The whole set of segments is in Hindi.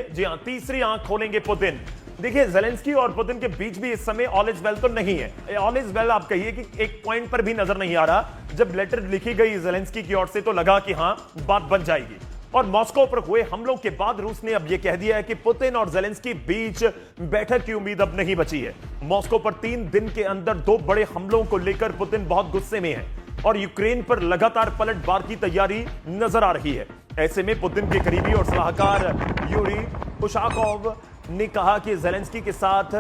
जी हां, तीसरी आंख खोलेंगे पुतिन। देखिए, ज़ेलेंस्की और पुतिन के बीच भी इस समय ऑल इज वेल तो नहीं है। ऑल इज वेल आप कहिए कि एक पॉइंट पर भी नजर नहीं आ रहा। जब लेटर लिखी गई ज़ेलेंस्की की ओर से तो लगा कि हां, बात बन जाएगी। और मॉस्को पर हुए हमलों के बाद रूस ने अब यह कह दिया है कि पुतिन और ज़ेलेंस्की बीच बैठक की उम्मीद अब नहीं बची है। मॉस्को पर 3 दिन के अंदर 2 बड़े हमलों को लेकर पुतिन बहुत गुस्से में है और यूक्रेन पर लगातार पलटवार की तैयारी नजर आ रही है। ऐसे में पुतिन के करीबी और सलाहकार यूरी उशाकोव ने कहा कि ज़ेलेंस्की के साथ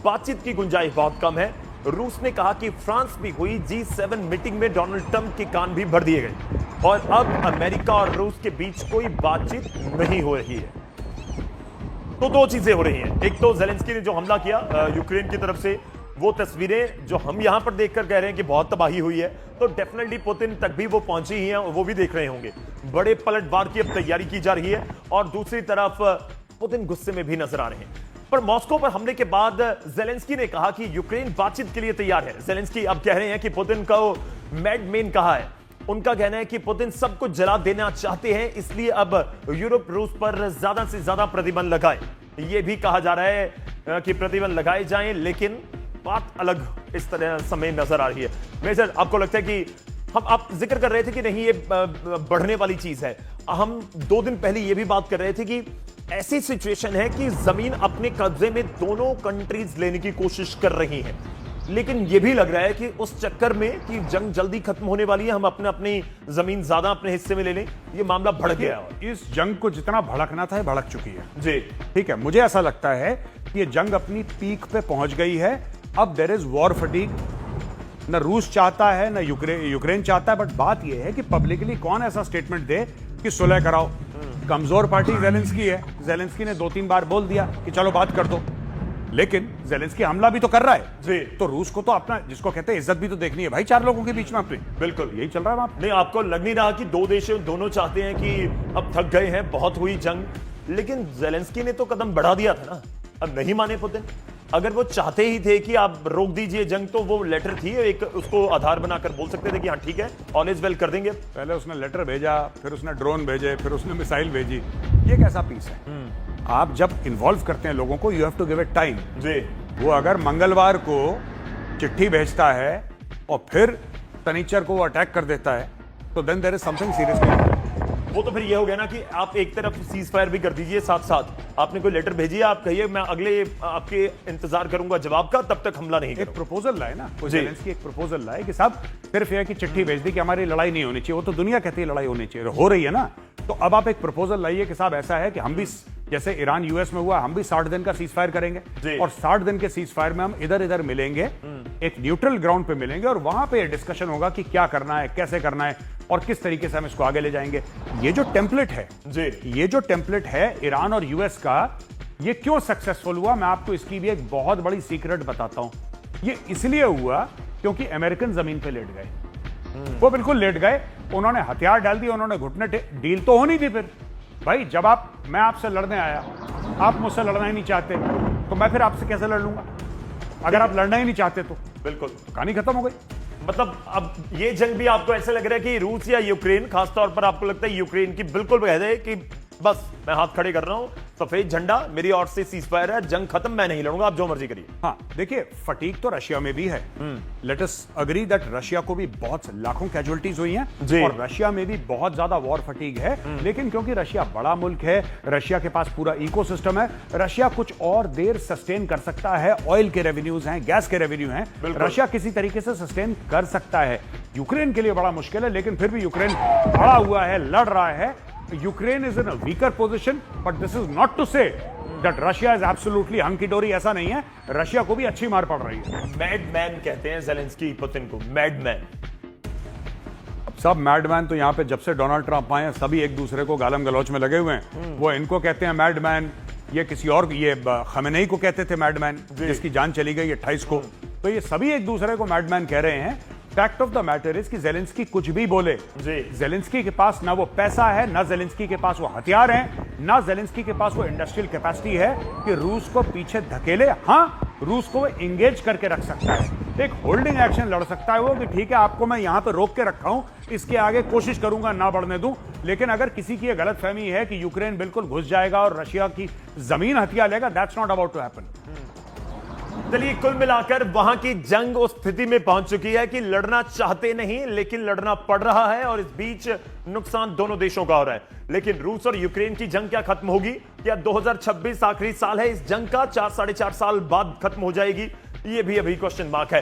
बातचीत की गुंजाइश बहुत कम है। रूस ने कहा कि फ्रांस में हुई G7 मीटिंग में डोनाल्ड ट्रंप के कान भी भर दिए गए और अब अमेरिका और रूस के बीच कोई बातचीत नहीं हो रही है। तो 2 चीजें हो रही हैं। एक तो ज़ेलेंस्की ने जो हमला किया यूक्रेन की तरफ से, वो तस्वीरें जो हम यहां पर देखकर कह रहे हैं कि बहुत तबाही हुई है, तो डेफिनेटली पुतिन तक भी वो पहुंची ही हैं, वो भी देख रहे होंगे। बड़े पलटवार की अब तैयारी की जा रही है और दूसरी तरफ पुतिन गुस्से में भी नजर आ रहे हैं। पर मॉस्को पर हमले के बाद ज़ेलेंस्की ने कहा कि यूक्रेन बातचीत के लिए तैयार है। ज़ेलेंस्की अब कह रहे हैं कि पुतिन को मैडमैन कहा है। उनका कहना है कि पुतिन सब कुछ जला देना चाहते हैं, इसलिए अब यूरोप रूस पर ज्यादा से ज्यादा प्रतिबंध लगाए। यह भी कहा जा रहा है कि प्रतिबंध लगाए जाएं, लेकिन बात अलग इस तरह समय नजर आ रही है। मेजर, आपको लगता है कि आप जिक्र कर रहे थे कि नहीं, ये बढ़ने वाली चीज है। हम 2 दिन पहले ये भी बात कर रहे थे कि ऐसी सिचुएशन है कि जमीन अपने कब्जे में दोनों कंट्रीज लेने की कोशिश कर रही हैं, लेकिन यह भी लग रहा है कि उस चक्कर में कि जंग जल्दी खत्म होने वाली है, हम अपनी जमीन ज्यादा अपने हिस्से में ले लें, ये मामला भड़क गया। इस जंग को जितना भड़कना था, भड़क चुकी है जी। ठीक है, मुझे ऐसा लगता है कि ये जंग अपनी पीक पे पहुंच गई है। अब देयर इज वॉर फटीग। न रूस चाहता है न यूक्रेन चाहता है, बट बात यह है कि पब्लिकली कौन ऐसा स्टेटमेंट दे कि सुलह कराओ। कमजोर पार्टी ज़ेलेंस्की है। ज़ेलेंस्की ने 2-3 बार बोल दिया कि चलो बात कर दो, लेकिन ज़ेलेंस्की हमला भी तो कर रहा है जी। तो रूस को तो अपना, जिसको कहते हैं इज्जत, भी तो देखनी है भाई 4 लोगों के बीच में अपनी। बिल्कुल यही चल रहा है वहां पे। नहीं, आपको लग नहीं रहा कि 2 देश दोनों चाहते हैं कि अब थक गए हैं, बहुत हुई जंग, लेकिन ज़ेलेंस्की ने तो कदम बढ़ा दिया था ना। अब नहीं माने पुतिन। अगर वो चाहते ही थे कि आप रोक दीजिए जंग, तो वो लेटर थी, एक उसको आधार बनाकर बोल सकते थे कि हाँ ठीक है, ऑल इज वेल कर देंगे। पहले उसने लेटर भेजा, फिर उसने ड्रोन भेजे, फिर उसने मिसाइल भेजी। ये कैसा पीस है? आप जब इन्वॉल्व करते हैं लोगों को, you have to give it time जी। वो अगर मंगलवार को चिट्ठी भेजता है और फिर शनिचर को वो अटैक कर देता है, तो then there is something seriously. वो तो फिर ये हो गया ना कि आप एक तरफ सीज फायर भी कर दीजिए, साथ साथ आपने कोई लेटर भेजी है, आप कहिए मैं अगले आपके इंतजार करूंगा जवाब का, तब तक हमला नहीं एक करूंगा। प्रपोजल लाए ना, ज़ेलेंस्की एक प्रपोजल लाए कि साहब सिर्फ ये कि चिट्ठी भेज दी कि हमारी लड़ाई नहीं होनी चाहिए। वो तो दुनिया कहती है लड़ाई होनी चाहिए, हो रही है ना। तो अब आप एक प्रपोजल लाइए कि साहब ऐसा है कि हम भी, जैसे ईरान यूएस में हुआ, हम भी 60 दिन का सीज फायर करेंगे और 60 दिन के सीज फायर में हम इधर इधर मिलेंगे, एक न्यूट्रल ग्राउंड पे मिलेंगे और वहां पे डिस्कशन होगा कि क्या करना है, कैसे करना है और किस तरीके से हम इसको आगे ले जाएंगे। ये जो टेम्पलेट है जी, ये जो टेम्पलेट है ईरान और यूएस का, ये क्यों सक्सेसफुल हुआ, मैं आपको इसकी भी एक बहुत बड़ी सीक्रेट बताता हूं। ये इसलिए हुआ क्योंकि अमेरिकन जमीन पे लेट गए। वो बिल्कुल लेट गए, उन्होंने हथियार डाल दिए, उन्होंने घुटने, डील तो होनी थी। फिर भाई जब मैं आपसे लड़ने आया, आप मुझसे लड़ना ही नहीं चाहते, तो मैं फिर आपसे कैसे लड़ लूंगा? अगर आप लड़ना ही नहीं चाहते तो बिल्कुल कहानी खत्म हो गई। मतलब अब ये जंग भी आपको ऐसे लग रहा है कि रूस या यूक्रेन, खासतौर पर आपको लगता है यूक्रेन की बिल्कुल कह दे कि बस मैं हाथ खड़े कर रहा हूं, सफेद झंडा मेरी ओर से सीज फायर है, जंग खत्म, मैं नहीं लड़ूंगा, आप जो मर्जी करिए। हाँ देखिए, फटीग तो रशिया में भी है। Let us agree that Russia को भी बहुत लाखों कैजुअलिटीज हुई हैं और रशिया में भी बहुत ज्यादा वॉर फटीग है। लेकिन क्योंकि रशिया बड़ा मुल्क है, रशिया के पास पूरा इकोसिस्टम है, रशिया कुछ और देर सस्टेन कर सकता है। ऑयल के रेवेन्यूज हैं, गैस के रेवेन्यू हैं, रशिया किसी तरीके से सस्टेन कर सकता है। यूक्रेन के लिए बड़ा मुश्किल है, लेकिन फिर भी यूक्रेन खड़ा हुआ है, लड़ रहा है। Ukraine is in a weaker position, but this is not to say that Russia is absolutely hunky dory, ऐसा नहीं है। रशिया को भी अच्छी मार पड़ रही है। मैडमैन कहते हैं ज़ेलेंस्की पुतिन को, मैडमैन। अब सब मैडमैन तो यहां पे जब से डोनाल्ड ट्रंप आए हैं, सभी एक दूसरे को गालम गलौच में लगे हुए हैं। वो इनको कहते हैं मैडमैन, ये किसी और, ये खमेनेई को कहते थे मैडमैन, जिसकी जान चली गई 28 को। तो ये सभी एक दूसरे को मैडमैन कह रहे हैं। Fact of the matter is कि जेलेंस्की कुछ भी बोले, जी। जेलेंस्की के पास ना वो पैसा है, ना जेलेंस्की के पास वो हथियार हैं, ना जेलेंस्की के पास वो इंडस्ट्रियल कैपेसिटी है कि रूस को पीछे धकेले। हाँ, रूस को एंगेज करके रख सकता है, एक होल्डिंग एक्शन लड़ सकता है वो कि ठीक है आपको मैं यहां पे रोक के रखा हूं, इसके आगे कोशिश करूंगा ना बढ़ने दूं। लेकिन अगर किसी की ये गलतफहमी है कि यूक्रेन बिल्कुल घुस जाएगा और रशिया की जमीन हथिया लेगा, that's not about to happen. चलिए, कुल मिलाकर वहां की जंग उस स्थिति में पहुंच चुकी है कि लड़ना चाहते नहीं लेकिन लड़ना पड़ रहा है, और इस बीच नुकसान दोनों देशों का हो रहा है। लेकिन रूस और यूक्रेन की जंग क्या खत्म होगी? क्या 2026 आखिरी साल है इस जंग का? 4 साढ़े 4 साल बाद खत्म हो जाएगी? ये भी अभी क्वेश्चन मार्क है।